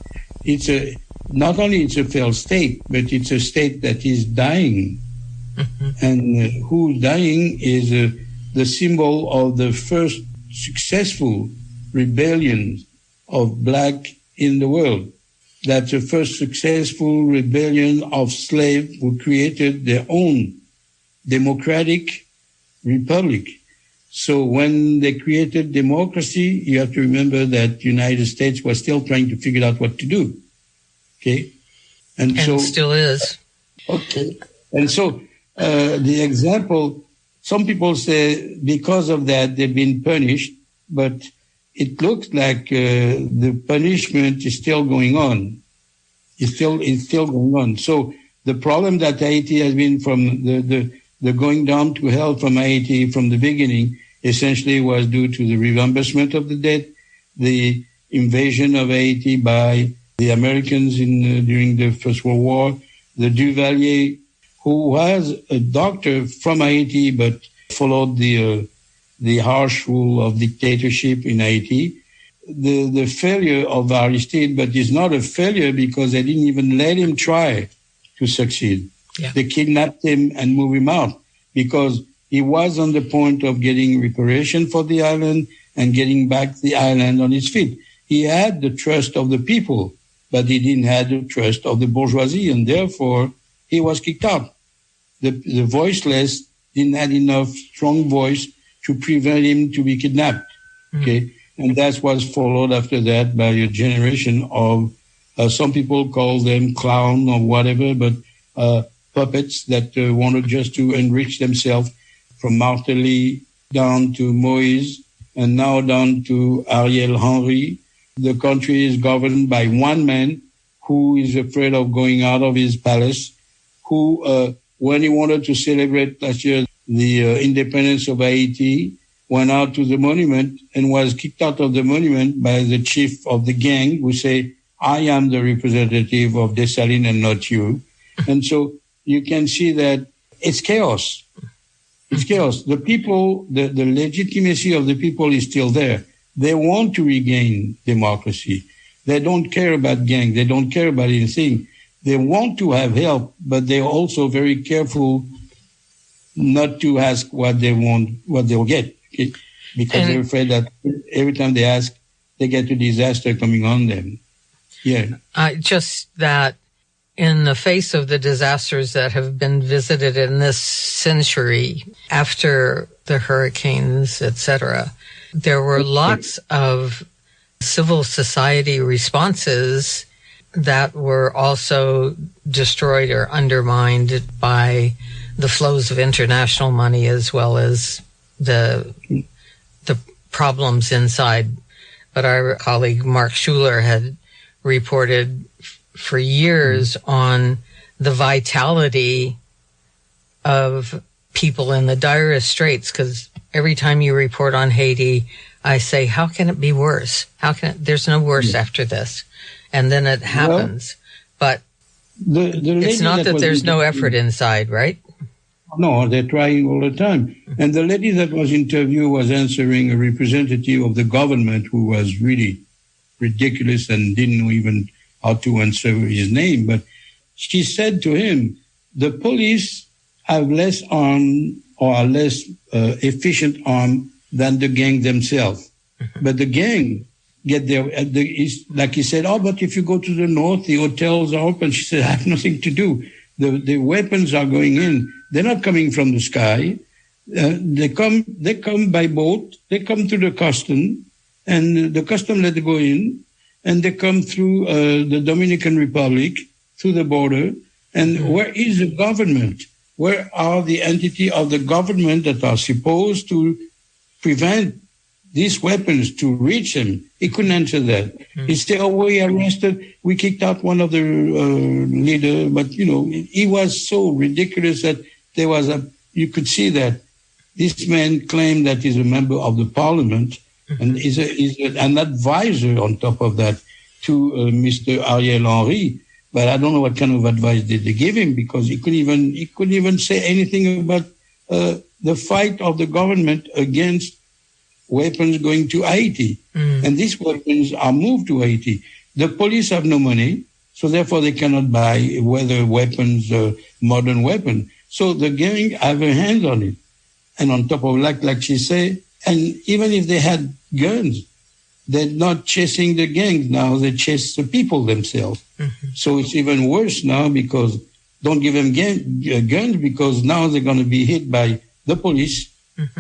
Not only it's a failed state, but it's a state that is dying. Mm-hmm. And who's dying is the symbol of the first successful rebellion of black in the world. That's the first successful rebellion of slaves who created their own democratic republic. So when they created democracy, you have to remember that the United States was still trying to figure out what to do. Okay? And so still is. Okay. And so the example, some people say because of that they've been punished, but it looks like the punishment is still going on. It's still going on. So the problem that Haiti has been from the going down to hell from Haiti from the beginning essentially was due to the reimbursement of the debt, the invasion of Haiti by the Americans during the First World War, the Duvalier, who was a doctor from Haiti but followed the harsh rule of dictatorship in Haiti. The failure of Aristide, but it's not a failure because they didn't even let him try to succeed. Yeah. They kidnapped him and moved him out because he was on the point of getting reparation for the island and getting back the island on its feet. He had the trust of the people, but he didn't have the trust of the bourgeoisie, and therefore he was kicked out. The voiceless didn't have enough strong voice to prevent him to be kidnapped. Okay. And that was followed after that by a generation of, some people call them clown or whatever, but puppets that wanted just to enrich themselves, from Martelly down to Moise and now down to Ariel Henry. The country is governed by one man who is afraid of going out of his palace, who, when he wanted to celebrate last year the independence of Haiti, went out to the monument and was kicked out of the monument by the chief of the gang who say, I am the representative of Dessalines and not you. And so you can see that it's chaos. It's chaos. The people, the legitimacy of the people is still there. They want to regain democracy. They don't care about gang. They don't care about anything. They want to have help, but they're also very careful not to ask what they want, what they'll get. Okay? Because they're afraid that every time they ask, they get a disaster coming on them. Yeah. Just that in the face of the disasters that have been visited in this century after the hurricanes, etc., there were lots of civil society responses that were also destroyed or undermined by the flows of international money as well as the problems inside. But our colleague Mark Schuler had reported for years on the vitality of people in the direst straits, because every time you report on Haiti, I say, how can it be worse? There's no worse after this. And then it happens. But it's not that there's no effort inside, right? No, they're trying all the time. And the lady that was interviewed was answering a representative of the government who was really ridiculous and didn't know even how to answer his name. But she said to him, the police have less armed or are less efficient armed than the gang themselves. But the gang get there, like he said, but if you go to the north, the hotels are open. She said, I have nothing to do. The weapons are going in. They're not coming from the sky. They come by boat. They come through the custom, and the custom let them go in, and they come through the Dominican Republic, through the border. And where is the government? Where are the entity of the government that are supposed to prevent these weapons to reach them? He couldn't answer that. He said, we arrested, we kicked out one of the leaders, but, he was so ridiculous that you could see that this man claimed that he's a member of the parliament and is an advisor on top of that to Mr. Ariel Henry. But I don't know what kind of advice did they give him, because he couldn't even say anything about the fight of the government against weapons going to Haiti. And these weapons are moved to Haiti. The police have no money, so therefore they cannot buy whether weapons or modern weapon. So the gang have a hand on it. And on top of like she said, and even if they had guns, they're not chasing the gangs now, they chase the people themselves. So it's even worse now because don't give them guns because now they're going to be hit by the police,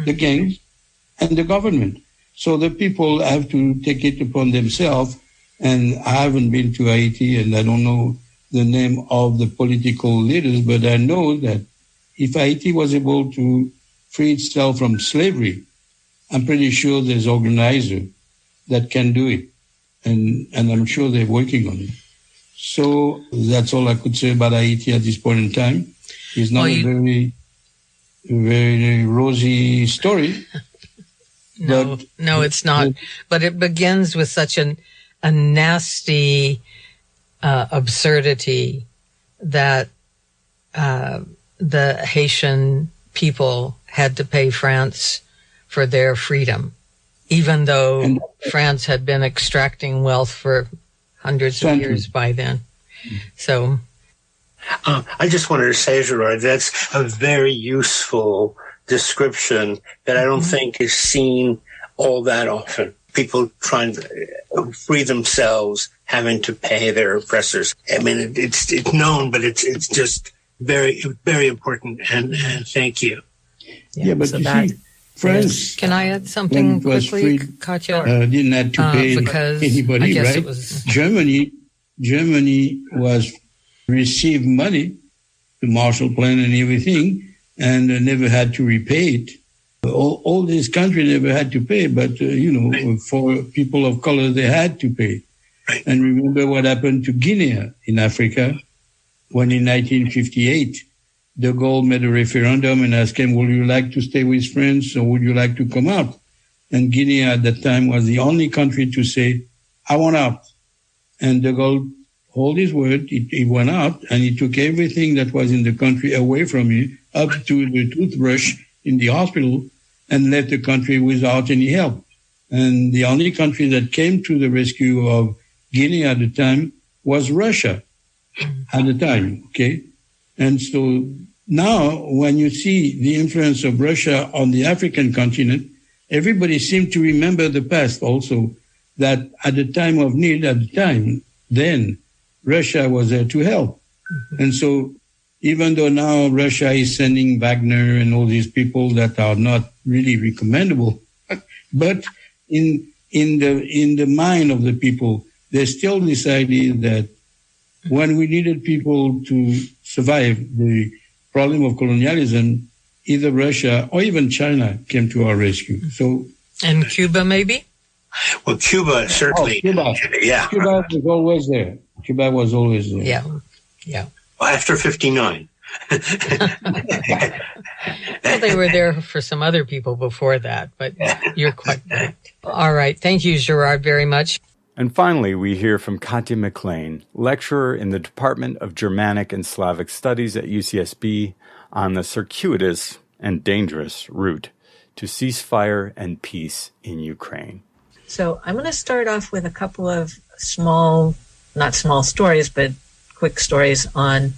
the gangs, and the government. So the people have to take it upon themselves. And I haven't been to Haiti and I don't know the name of the political leaders, but I know that if Haiti was able to free itself from slavery, I'm pretty sure there's organizers that can do it. And I'm sure they're working on it. So that's all I could say about Haiti at this point in time. It's not a very, very rosy story. No, it's not. But it begins with such a nasty absurdity that the Haitian people had to pay France for their freedom, even though France had been extracting wealth for hundreds of years by then. So I just wanted to say, Gerard, that's a very useful description that I don't think is seen all that often. People trying to free themselves, having to pay their oppressors. I mean, it's known, but it's just very, very important. And thank you. Yeah, but so you see, France. Can I add something quickly, Katya? Didn't have to pay anybody, right? Germany was received money, the Marshall Plan and everything, and never had to repay it. All these countries never had to pay, but, for people of color, they had to pay. Right. And remember what happened to Guinea in Africa when in 1958, de Gaulle made a referendum and asked him, would you like to stay with France or would you like to come out? And Guinea at that time was the only country to say, I want out. And de Gaulle held his word. He went out and he took everything that was in the country away from you, up to the toothbrush in the hospital, and left the country without any help. And the only country that came to the rescue of Guinea at the time was Russia at the time, okay? And so now when you see the influence of Russia on the African continent, everybody seems to remember the past also, that at the time of need, then Russia was there to help. And so even though now Russia is sending Wagner and all these people that are not really recommendable, but in the mind of the people, they still decided that when we needed people to survive the problem of colonialism, either Russia or even China came to our rescue. So, and Cuba, maybe? Well, Cuba certainly. Cuba. Yeah. Cuba was always there. Cuba was always there. Yeah. Well, after 59. Well, they were there for some other people before that, but you're quite right. All right. Thank you, Gerard, very much. And finally, we hear from Katya McLean, lecturer in the Department of Germanic and Slavic Studies at UCSB, on the circuitous and dangerous route to ceasefire and peace in Ukraine. So I'm going to start off with a couple of not small stories, but quick stories on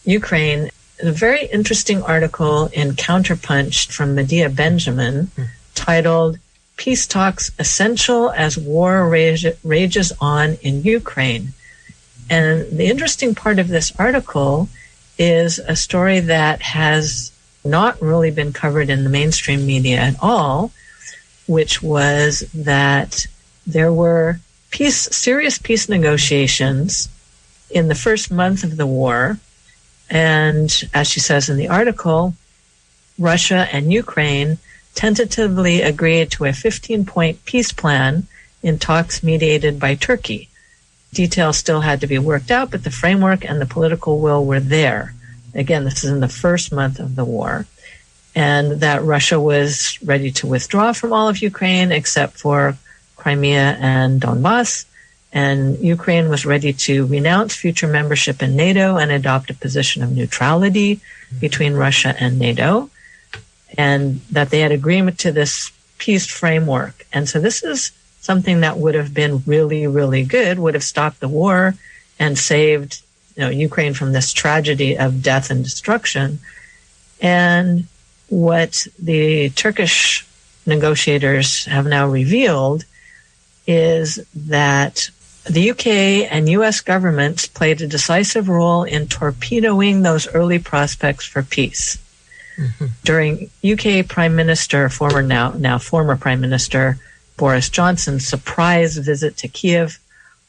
Ukraine. A very interesting article in Counterpunch from Medea Benjamin titled, Peace Talks Essential as War Rages On in Ukraine. And the interesting part of this article is a story that has not really been covered in the mainstream media at all, which was that there were serious peace negotiations in the first month of the war. And as she says in the article, Russia and Ukraine tentatively agreed to a 15-point peace plan in talks mediated by Turkey. Details still had to be worked out, but the framework and the political will were there. Again, this is in the first month of the war. And that Russia was ready to withdraw from all of Ukraine except for Crimea and Donbass. And Ukraine was ready to renounce future membership in NATO and adopt a position of neutrality between Russia and NATO. And that they had agreement to this peace framework. And so this is something that would have been really, really good, would have stopped the war and saved, Ukraine from this tragedy of death and destruction. And what the Turkish negotiators have now revealed is that the UK and US governments played a decisive role in torpedoing those early prospects for peace. Mm-hmm. During UK Prime Minister, former Prime Minister Boris Johnson's surprise visit to Kiev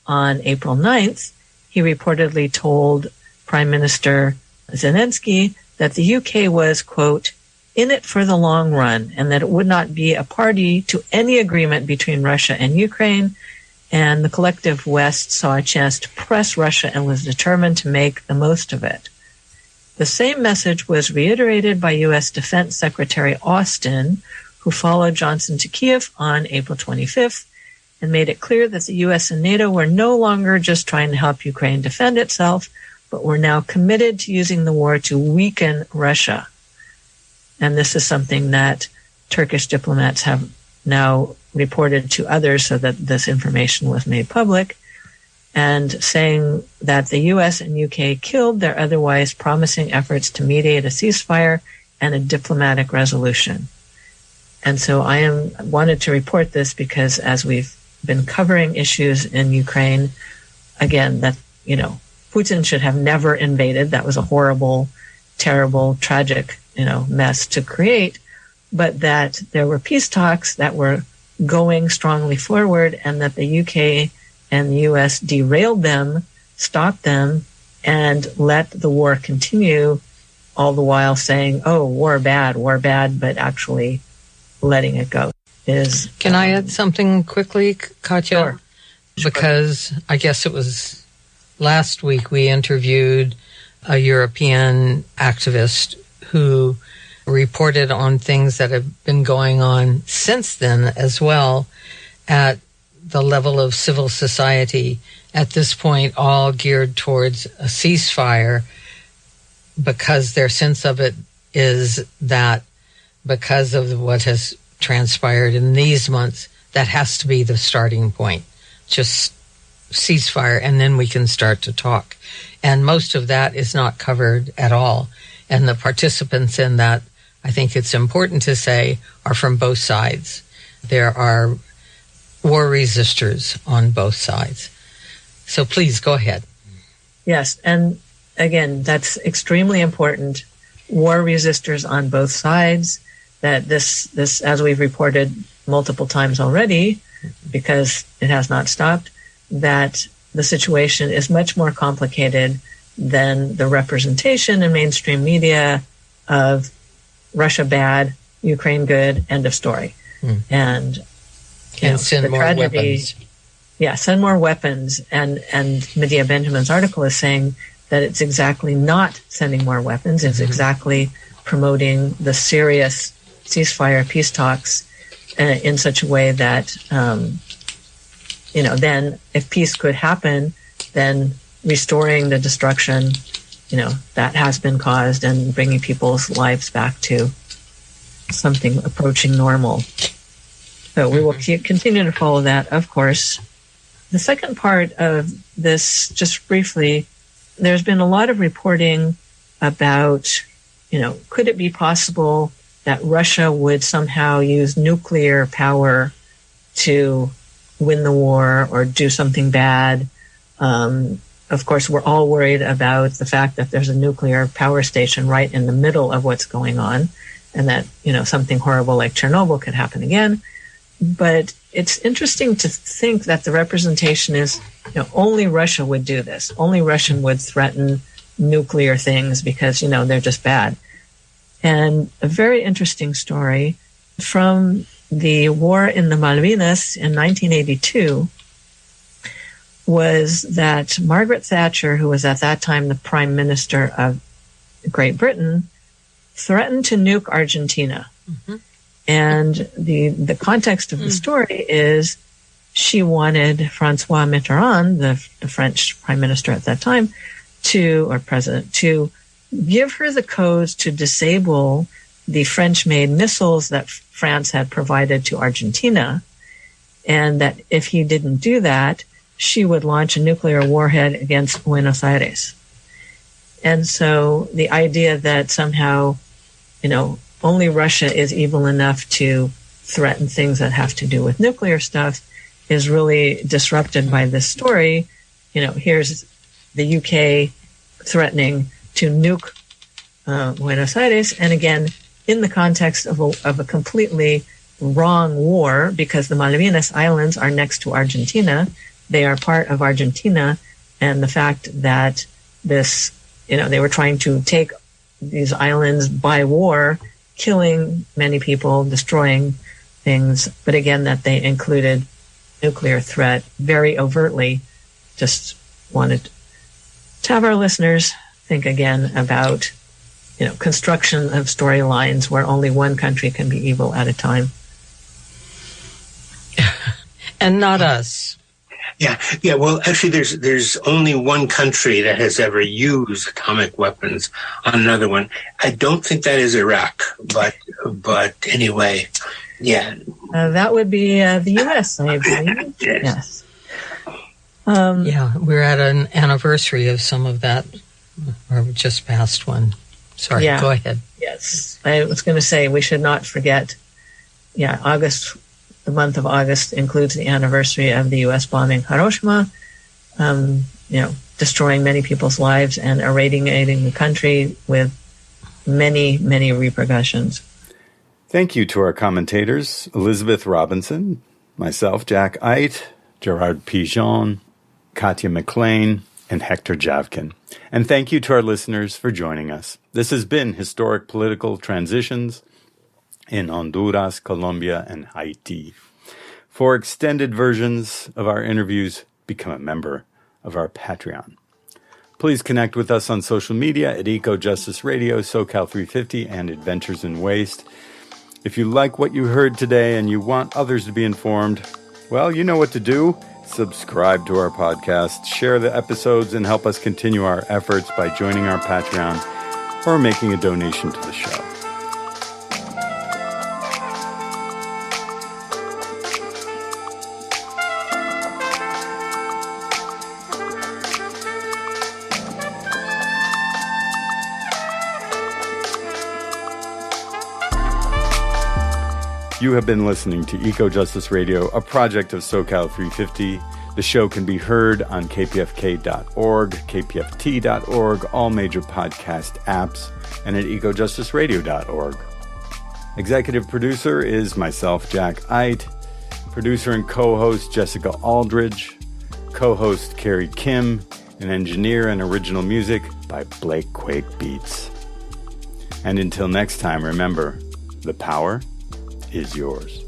on April 9th, he reportedly told Prime Minister Zelensky that the UK was, quote, in it for the long run, and that it would not be a party to any agreement between Russia and Ukraine, and the collective West saw a chance to press Russia and was determined to make the most of it. The same message was reiterated by U.S. Defense Secretary Austin, who followed Johnson to Kiev on April 25th and made it clear that the U.S. and NATO were no longer just trying to help Ukraine defend itself, but were now committed to using the war to weaken Russia. And this is something that Turkish diplomats have now reported to others so that this information was made public, and saying that the U.S. and UK killed their otherwise promising efforts to mediate a ceasefire and a diplomatic resolution. And so I wanted to report this because as we've been covering issues in Ukraine, again, that, Putin should have never invaded. That was a horrible, terrible, tragic, mess to create, but that there were peace talks that were going strongly forward and that the UK and the US derailed them, stopped them, and let the war continue, all the while saying, oh, war bad, but actually letting it go. Can I add something quickly, Katya? Sure. Because I guess it was last week we interviewed a European activist who reported on things that have been going on since then as well at the level of civil society, at this point all geared towards a ceasefire, because their sense of it is that because of what has transpired in these months, that has to be the starting point. Just ceasefire, and then we can start to talk. And most of that is not covered at all. And the participants in that, I think it's important to say, are from both sides. There are war resistors on both sides. So please go ahead. Yes, and again, that's extremely important. War resistors on both sides. That this, as we've reported multiple times already, because it has not stopped, that the situation is much more complicated than the representation in mainstream media of Russia bad, Ukraine good, end of story. And send more weapons. Yeah, send more weapons. And Medea Benjamin's article is saying that it's exactly not sending more weapons. It's exactly promoting the serious ceasefire peace talks in such a way that, then if peace could happen, then restoring the destruction, that has been caused and bringing people's lives back to something approaching normal. So we will continue to follow that, of course. The second part of this, just briefly, there's been a lot of reporting about, could it be possible that Russia would somehow use nuclear power to win the war or do something bad? Of course, we're all worried about the fact that there's a nuclear power station right in the middle of what's going on, and that, something horrible like Chernobyl could happen again. But it's interesting to think that the representation is, only Russia would do this. Only Russia would threaten nuclear things because, they're just bad. And a very interesting story from the war in the Malvinas in 1982 was that Margaret Thatcher, who was at that time the Prime Minister of Great Britain, threatened to nuke Argentina. And the context of the story is she wanted Francois Mitterrand, the French Prime Minister at that time, or president, to give her the codes to disable the French-made missiles that France had provided to Argentina, and that if he didn't do that, she would launch a nuclear warhead against Buenos Aires. And so the idea that somehow, only Russia is evil enough to threaten things that have to do with nuclear stuff is really disrupted by this story. Here's the UK threatening to nuke Buenos Aires, and again, in the context of a completely wrong war, because the Malvinas Islands are next to Argentina. They are part of Argentina, and the fact that this, they were trying to take these islands by war, killing many people, destroying things, but again, that they included nuclear threat very overtly. Just wanted to have our listeners think again about, construction of storylines where only one country can be evil at a time. And not us. Yeah. Well, actually, there's only one country that has ever used atomic weapons on another one. I don't think that is Iraq, but anyway, yeah. That would be the U.S., I believe. Yes. We're at an anniversary of some of that, or we just passed one. Sorry, go ahead. Yes, I was going to say we should not forget. August. The month of August includes the anniversary of the U.S. bombing Hiroshima, destroying many people's lives and irradiating the country with many, many repercussions. Thank you to our commentators, Elizabeth Robinson, myself, Jack Eidt, Gerard Pigeon, Katya McLean, and Hector Javkin. And thank you to our listeners for joining us. This has been Historic Political Transitions in Honduras, Colombia, and Haiti. For extended versions of our interviews, become a member of our Patreon. Please connect with us on social media at EcoJustice Radio, SoCal350, and Adventures in Waste. If you like what you heard today and you want others to be informed, well, you know what to do. Subscribe to our podcast, share the episodes, and help us continue our efforts by joining our Patreon or making a donation to the show. You have been listening to EcoJustice Radio, a project of SoCal 350. The show can be heard on kpfk.org, kpft.org, all major podcast apps, and at ecojusticeradio.org. Executive producer is myself, Jack Eidt. Producer and co-host Jessica Aldridge. Co-host Carrie Kim. And engineer and original music by Blake Quake Beats. And until next time, remember, the power is yours.